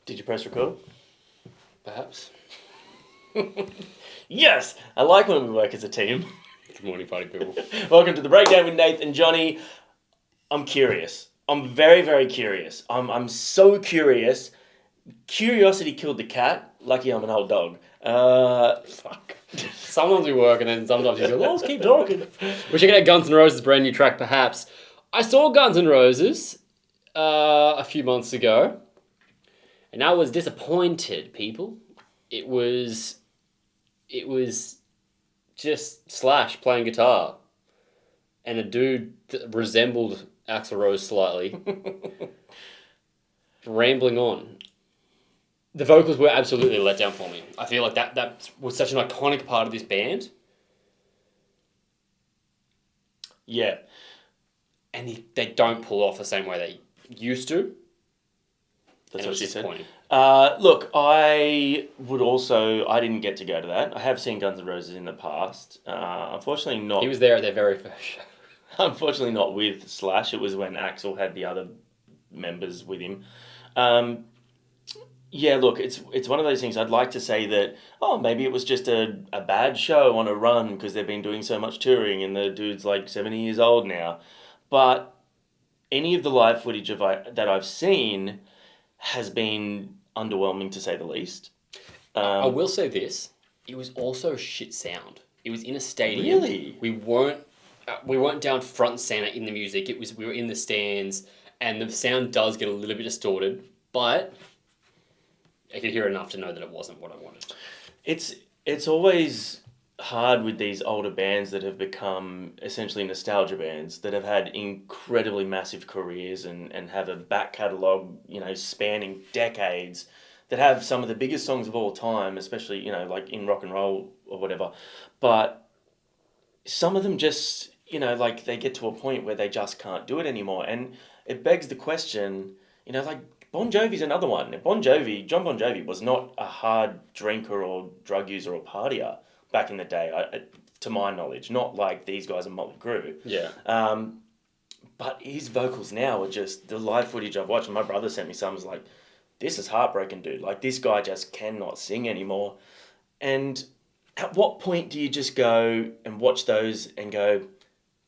Did you press record? Perhaps. Yes! I like when we work as a team. Good morning, party people. Welcome to the Breakdown with Nath and Johnny. I'm curious. I'm very, very curious. I'm so curious. Curiosity killed the cat. Lucky I'm an old dog. Fuck. Sometimes we work and then sometimes you go, let's keep talking. We're checking out Guns N' Roses' brand new track, Perhaps. I saw Guns N' Roses a few months ago and I was disappointed, people. It was just Slash playing guitar and a dude that resembled Axl Rose slightly rambling on. The vocals were absolutely a letdown for me. I feel like that was such an iconic part of this band. Yeah. And they don't pull off the same way they used to. That's what she said. Disappointing. Look, I didn't get to go to that. I have seen Guns N' Roses in the past. Unfortunately not. He was there at their very first show. Unfortunately not with Slash. It was when Axl had the other members with him. Yeah, look, it's one of those things. I'd like to say that, maybe it was just a bad show on a run because they've been doing so much touring and the dude's like 70 years old now. But any of the live footage that I've seen has been underwhelming, to say the least. I will say this. It was also shit sound. It was in a stadium. Really? We weren't down front and center in the music. We were in the stands, and the sound does get a little bit distorted, but I could hear enough to know that it wasn't what I wanted. It's always hard with these older bands that have become essentially nostalgia bands that have had incredibly massive careers and have a back catalogue, spanning decades, that have some of the biggest songs of all time, especially, like in rock and roll or whatever. But some of them just, they get to a point where they just can't do it anymore. And it begs the question, like Bon Jovi's another one. John Bon Jovi was not a hard drinker or drug user or partier back in the day, to my knowledge. Not like these guys in Motley Crue. Yeah. But his vocals now are just, the live footage I've watched, and my brother sent me some, was like, this is heartbreaking, dude. Like, this guy just cannot sing anymore. And at what point do you just go and watch those and go,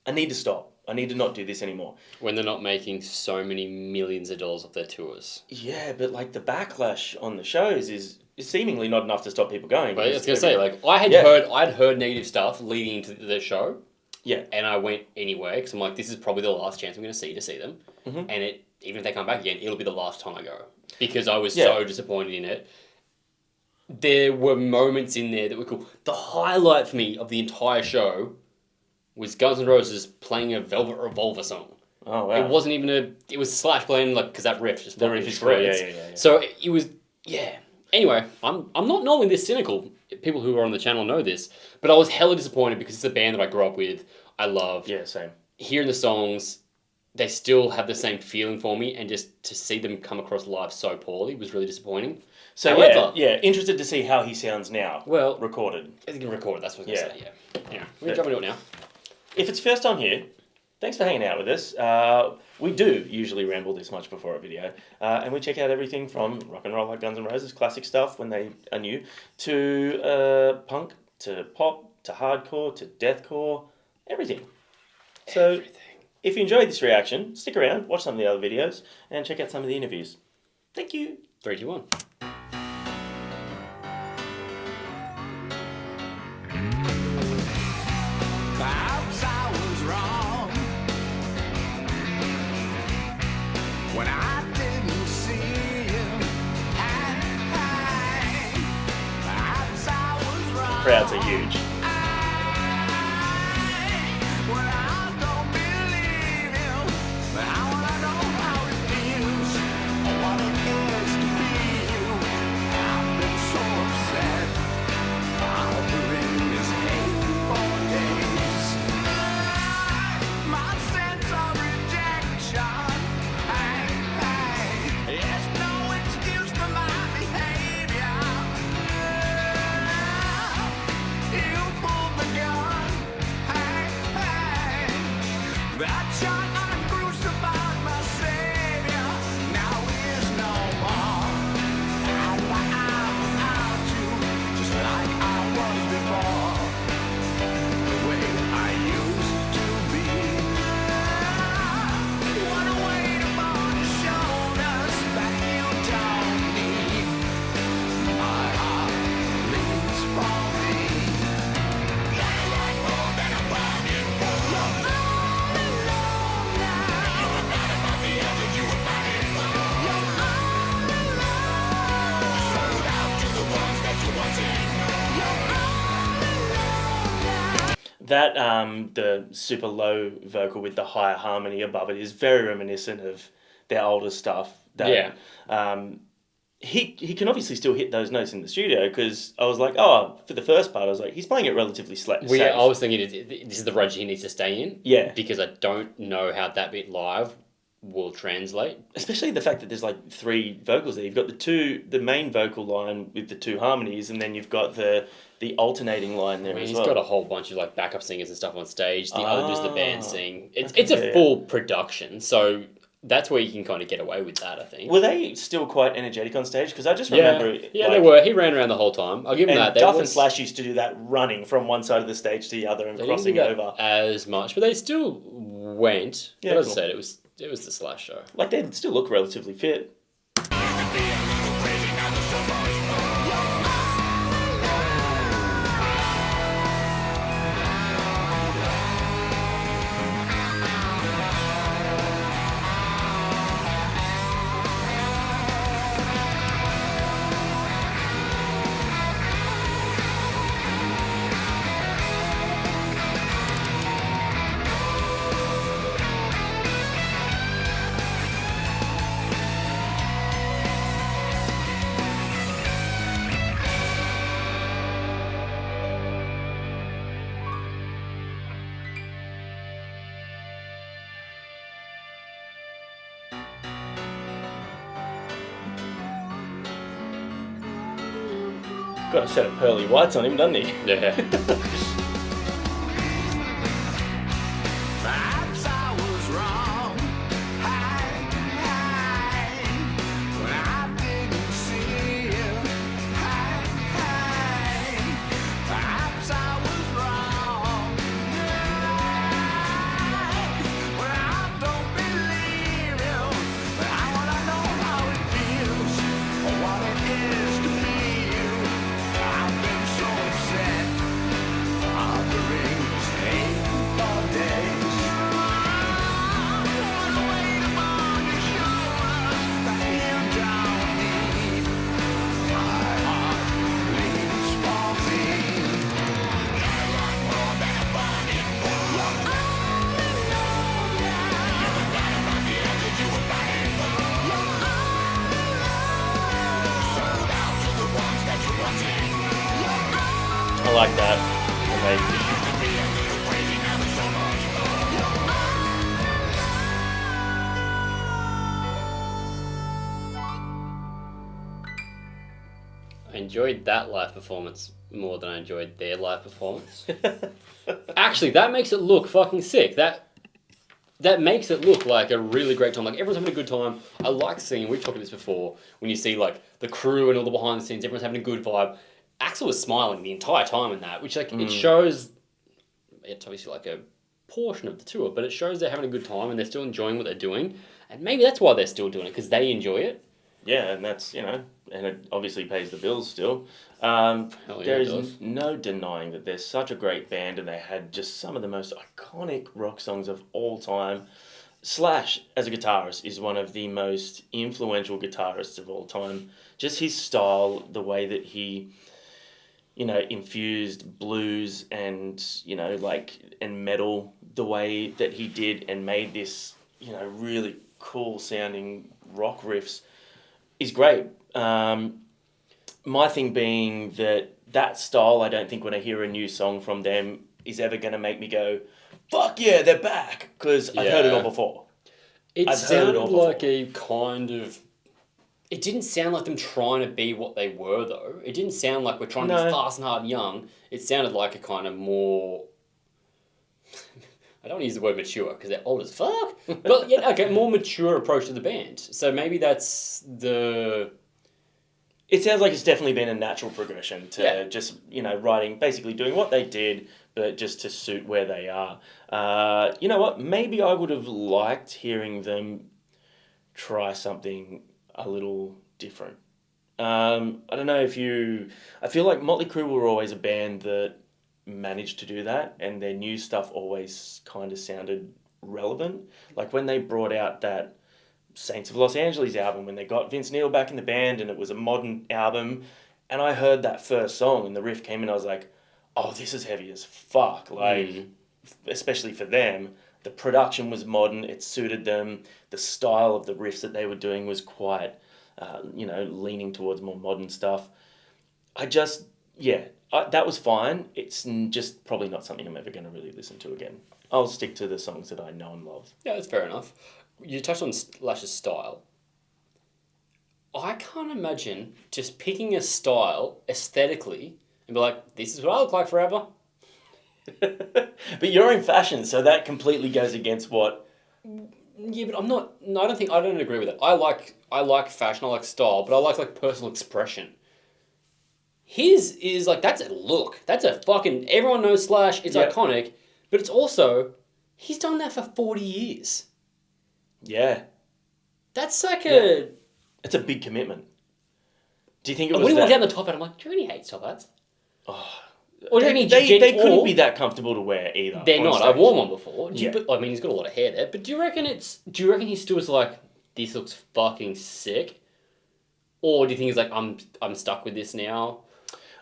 I need to stop. I need to not do this anymore. When they're not making so many millions of dollars off their tours. Yeah, but like the backlash on the shows is seemingly not enough to stop people going. But I was going to say, I'd heard negative stuff leading into the show. Yeah. And I went anyway, because I'm like, this is probably the last chance I'm going to see them. Mm-hmm. And even if they come back again, it'll be the last time I go. Because I was so disappointed in it. There were moments in there that were cool. The highlight for me of the entire show was Guns N' Roses playing a Velvet Revolver song. Oh, wow. It wasn't even it was Slash playing, because that riff just... The riff is great, yeah. So it was, Anyway, I'm not normally this cynical. People who are on the channel know this. But I was hella disappointed because it's a band that I grew up with. I love. Yeah, same. Hearing the songs, they still have the same feeling for me. And just to see them come across live so poorly was really disappointing. So, however, interested to see how he sounds now. Well, recorded. I think recorded, that's what I was going to say, yeah. We're going to jump into it now. If it's your first time here, thanks for hanging out with us. We do usually ramble this much before a video, and we check out everything from rock and roll like Guns N' Roses, classic stuff when they are new, to punk, to pop, to hardcore, to deathcore, everything. So if you enjoyed this reaction, stick around, watch some of the other videos, and check out some of the interviews. Thank you. 3, 2, 1. Perhaps I was wrong when I didn't see you. Perhaps I was wrong. Crowds are huge. When I don't believe you, but I wanna know how it feels, what it is to be you. I've been so upset. I'll bring this hate for days. My sense of rejection. There's no excuse for my behavior. You That the super low vocal with the higher harmony above it is very reminiscent of their older stuff. That, he can obviously still hit those notes in the studio, because I was like, oh, for the first part, I was like, he's playing it relatively safe. I was thinking this is the range he needs to stay in. Yeah. Because I don't know how that bit live will translate. Especially the fact that there's like 3 vocals there. You've got the main vocal line with the 2 harmonies, and then you've got the alternating line there as He's well. got a whole bunch of like backup singers and stuff on stage. The other does the band sing. It's a full production, so that's where you can kind of get away with that, I think. Were they still quite energetic on stage? Because I just remember... Yeah, they were. He ran around the whole time. I'll give him that. Duff and Slash used to do that running from one side of the stage to the other and crossing didn't do that over. as much, but they still went. Yeah, but as cool. I said, it was the Slash show. Like, they still look relatively fit. Got a set of pearly whites on him, doesn't he? Yeah. Perhaps I was wrong. When I didn't see you. Perhaps I was wrong. When I don't believe you. But I wanna know how it feels, or what it is to be you. I've been so upset. Harboring this hate for days. The weight upon your shoulders, the hand down me. My heart bleeds for me. You're more than a burning bull. You're all alone now. You were right around the edge that you were fighting for. You're all alone. Sold out to the ones that you're wanting. I like that. Amazing. I enjoyed that live performance more than I enjoyed their live performance. Actually, that makes it look fucking sick. That makes it look like a really great time. Like, everyone's having a good time. I like seeing, we've talked about this before, when you see like the crew and all the behind the scenes, everyone's having a good vibe. Axl was smiling the entire time in that, which like it shows, it's obviously like a portion of the tour, but it shows they're having a good time and they're still enjoying what they're doing. And maybe that's why they're still doing it, because they enjoy it. Yeah, and that's, and it obviously pays the bills still. Yeah, There it is does. no denying that they're such a great band, and they had just some of the most iconic rock songs of all time. Slash, as a guitarist, is one of the most influential guitarists of all time. Just his style, the way that he, infused blues and, and metal the way that he did, and made this, really cool sounding rock riffs, is great. My thing being that style, I don't think when I hear a new song from them is ever going to make me go, fuck yeah, they're back, because I've heard it all before. It I've heard it all sounded before. like a kind of... It didn't sound like them trying to be what they were, though. It didn't sound like we're trying to be fast and hard and young. It sounded like a kind of more... I don't want to use the word mature, because they're old as fuck. But, yeah, okay, more mature approach to the band. So maybe that's the... It sounds like it's definitely been a natural progression to just, writing, basically doing what they did, but just to suit where they are. You know what? Maybe I would have liked hearing them try something a little different. I don't know if I feel like Motley Crue were always a band that managed to do that, and their new stuff always kind of sounded relevant. Like when they brought out that Saints of Los Angeles album, when they got Vince Neil back in the band and it was a modern album, and I heard that first song and the riff came in, I was like, oh, this is heavy as fuck. Like, especially for them, the production was modern. It suited them. The style of the riffs that they were doing was quite, leaning towards more modern stuff. That was fine. It's just probably not something I'm ever going to really listen to again. I'll stick to the songs that I know and love. Yeah, that's fair enough. You touched on Lash's style. I can't imagine just picking a style aesthetically and be like, this is what I look like forever. But you're in fashion, so that completely goes against what... Yeah, but I'm not... No, I don't agree with it. I like fashion, I like style, but I like personal expression. His is like, that's a look. That's a fucking... Everyone knows Slash, it's iconic, but it's also... He's done that for 40 years. Yeah. That's like a... It's a big commitment. Do you think it was when he that... walked down the top hat, I'm like, do you really hate top hats? Oh, Or do you mean they couldn't be that comfortable to wear either. They're not. I've worn one before. Yeah. I mean, he's got a lot of hair there. But do you reckon he still was like, this looks fucking sick? Or do you think he's like, I'm stuck with this now?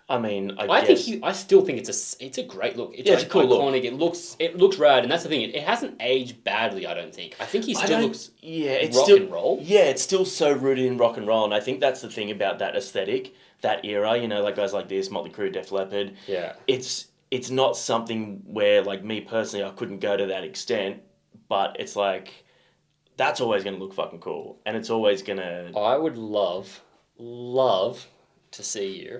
I mean, I still think it's a great look. It's a cool iconic. look. It looks rad, and that's the thing. It hasn't aged badly. I don't think. I think he still looks and roll. Yeah, it's still so rooted in rock and roll, and I think that's the thing about that aesthetic, that era. Like guys like this, Motley Crue, Def Leppard. Yeah. It's not something where, like, me personally, I couldn't go to that extent, but it's like that's always going to look fucking cool, and it's always going to... I would love to see you.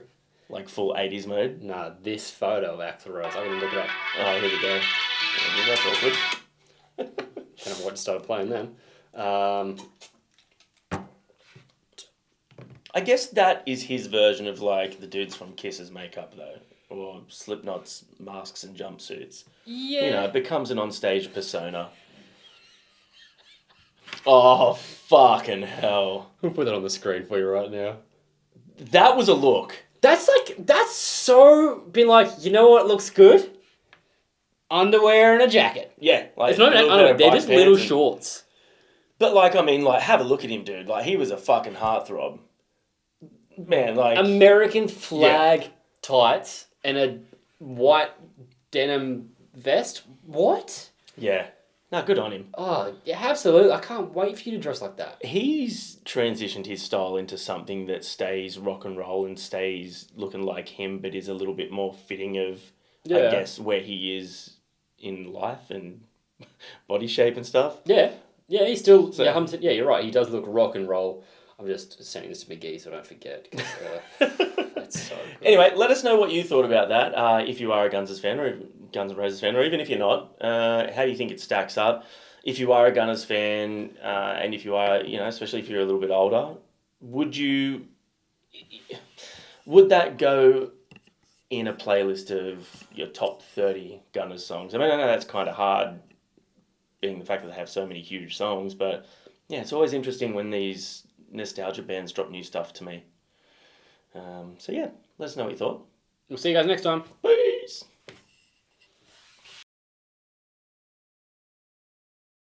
Like full 80s mode? Nah, this photo of Axl Rose. I'm going to look it up. Oh, here we go. That's awkward. Don't know what started playing then. I guess that is his version of, like, the dudes from Kiss's makeup, though. Or Slipknot's masks and jumpsuits. Yeah. It becomes an onstage persona. Oh, fucking hell. We'll put that on the screen for you right now. That was a look. That's so been like, you know what looks good? Underwear and a jacket. Yeah. Like, it's not even underwear, they're just little shorts. But, like, I mean, like, have a look at him, dude. Like, he was a fucking heartthrob. Man, like... American flag tights and a white denim vest? What? Yeah. No, good on him. Oh, yeah, absolutely. I can't wait for you to dress like that. He's transitioned his style into something that stays rock and roll and stays looking like him, but is a little bit more fitting of, I guess, where he is in life and body shape and stuff. Yeah. Yeah, he's still... So, yeah, you're right. He does look rock and roll. I'm just sending this to McGee so I don't forget. That's so good. Anyway, let us know what you thought about that. If you are a Guns N' Roses fan, or even if you're not, how do you think it stacks up? If you are a Gunners fan, and if you are, especially if you're a little bit older, would that go in a playlist of your top 30 Gunners songs? I mean, I know that's kind of hard, being the fact that they have so many huge songs, but yeah, it's always interesting when these nostalgia bands drop new stuff to me. So yeah, let us know what you thought. We'll see you guys next time. Bye.